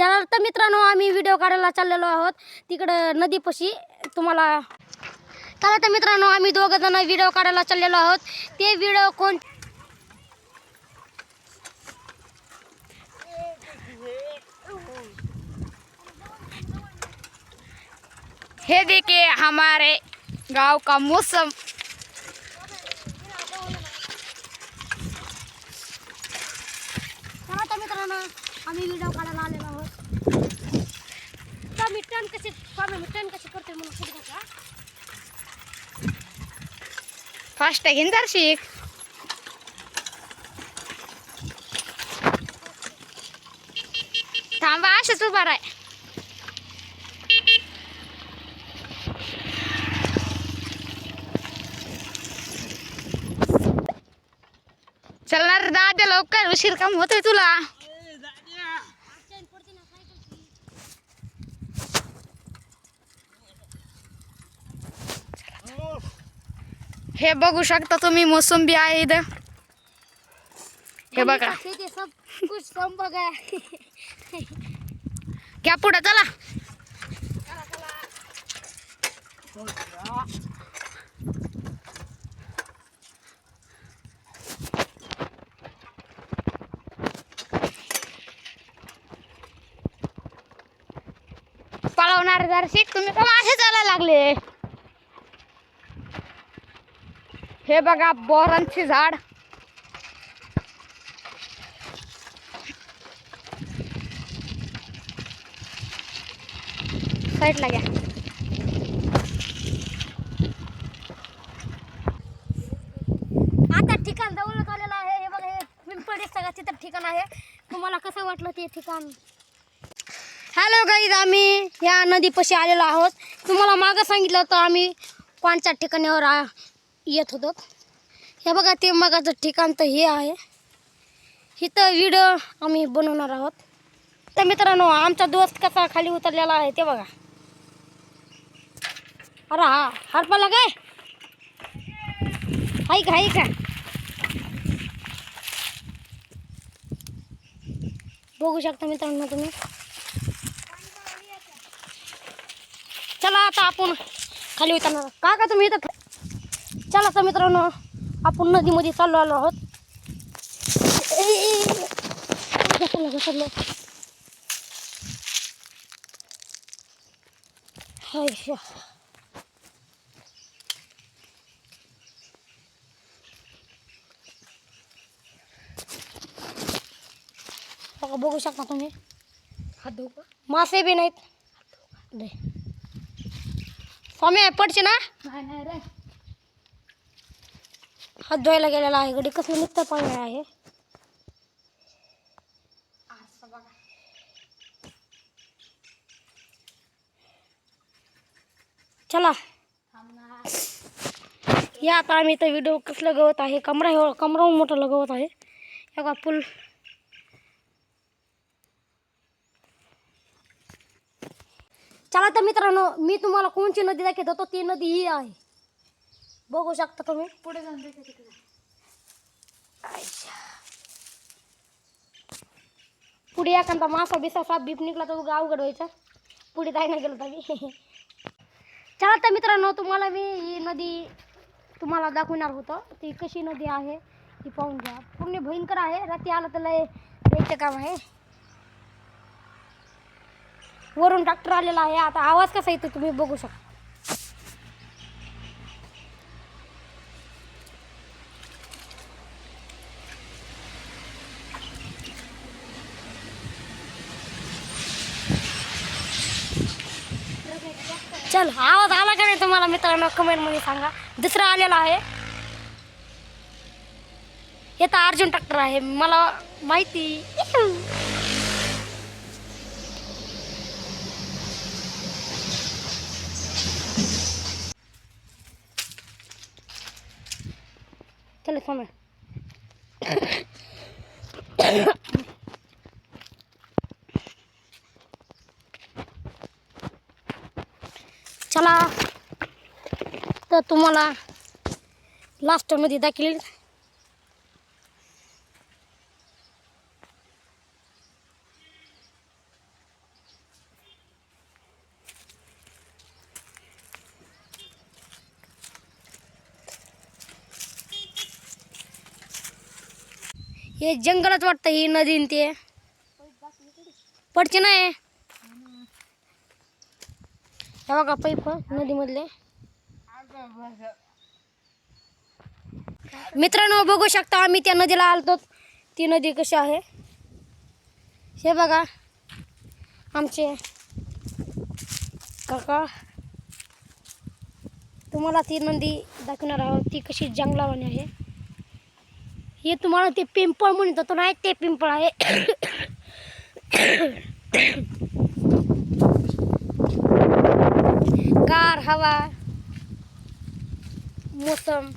चला तर मित्रांनो, आम्ही व्हिडिओ काढायला चाललेलो आहोत तिकडं नदीपाशी. तुम्हाला चला तर मित्रांनो, आम्ही दोघं जण व्हिडिओ काढायला चाललेलो आहोत. ते व्हिडिओ कोण हे देखिए हमारे गांव का मौसम। चला तर मित्रांनो, आम्ही व्हिडिओ काढायला आलेलो आहोत. तर मी टर्न कशी करते म्हणून पुढे बघा. फास्ट घेऊन जरशीक. थांबा, असंच उभा राह. चलणार दादा, लवकर, उशीर काम होतोय तुला. हे बघू शकता तुम्ही, मोसंबी आहे इथं. हे बघा, सब कुछ सब बघा. घ्या पुढं, चला. पळवणार जरशीक, तुम्ही का असे चालायला लागले. हे बघा, बोरांचे झाड. साईडला घ्या. आता ठिकाण जवळच आलेलं आहे. हे बघा, हे पिंपळी सगळं ठिकाण आहे. तुम्हाला कसं वाटलं ते ठिकाण? हॅलो गाईज, आम्ही या नदीपाशी आलेलो आहोत. तुम्हाला मागं सांगितलं होतं आम्ही कोणत्या ठिकाणावर येत होतो. हे बघा, ते मगाचं ठिकाण तर हे आहे. इथं व्हिडिओ आम्ही बनवणार आहोत. तर मित्रांनो, आमचा दोस्त कसा खाली उतरलेला आहे ते बघा. अरे हा हरपाला काय हाय का बघू शकता मित्रांनो तुम्ही. चला आता आपण खाली उतरणार का तुम्ही इथं. चला तर मित्रांनो, आपण नदीमध्ये चाललो आलो आहोत. घसरलो. बघू शकता तुम्ही, मासे बी नाहीत. स्वामी पडचे ना, हात धुवायला गेलेला आहे. गडी कसं निघतं पाणी आहे. चला या आता आम्ही इथं व्हिडिओ कसलं गवत आहे. कमराहून मोठं गवत आहे. या का पूल. चला तर मित्रांनो, मी तुम्हाला कोणची नदी दाखवत होतो, ती नदी ही आहे. बघू शकता तुम्ही. पुढे जाऊन पुढे एखादा मासा बिसा साप बीप निघला तर अवघड व्हायचा. पुढे जायला गेलो तर. चला तर मित्रांनो, तुम्हाला मी ही नदी तुम्हाला दाखवणार होतं. ती कशी नदी आहे ती पाहून घ्या. पूर्ण भयंकर आहे. रात्री आलं तर लय द्यायचं काम आहे. वरून ट्रॅक्टर आलेला आहे. आता आवाज कसा येतो तुम्ही बघू शकता. चल, आवाज आला का नाही तुम्हाला मित्रांनो, कमेंटमध्ये सांगा. दुसरा आलेला आहे. हे तर अर्जुन ट्रॅक्टर आहे, मला माहिती. चल समय चला तर तुम्हाला लास्टमध्ये दाखवेल. हे जंगलच वाटतं ही नदी न ते पडचे नाही हे बघा पैप नदीमधले मित्रांनो बघू शकता आम्ही त्या नदीला आलतो ती नदी कशी आहे हे बघा आमचे काका तुम्हाला ती नदी दाखवणार आहोत ती कशी जंगलावाणी आहे हे तुम्हाला ते पिंपळ म्हणत होतो नाही ते पिंपळ आहे गार हवा मौसम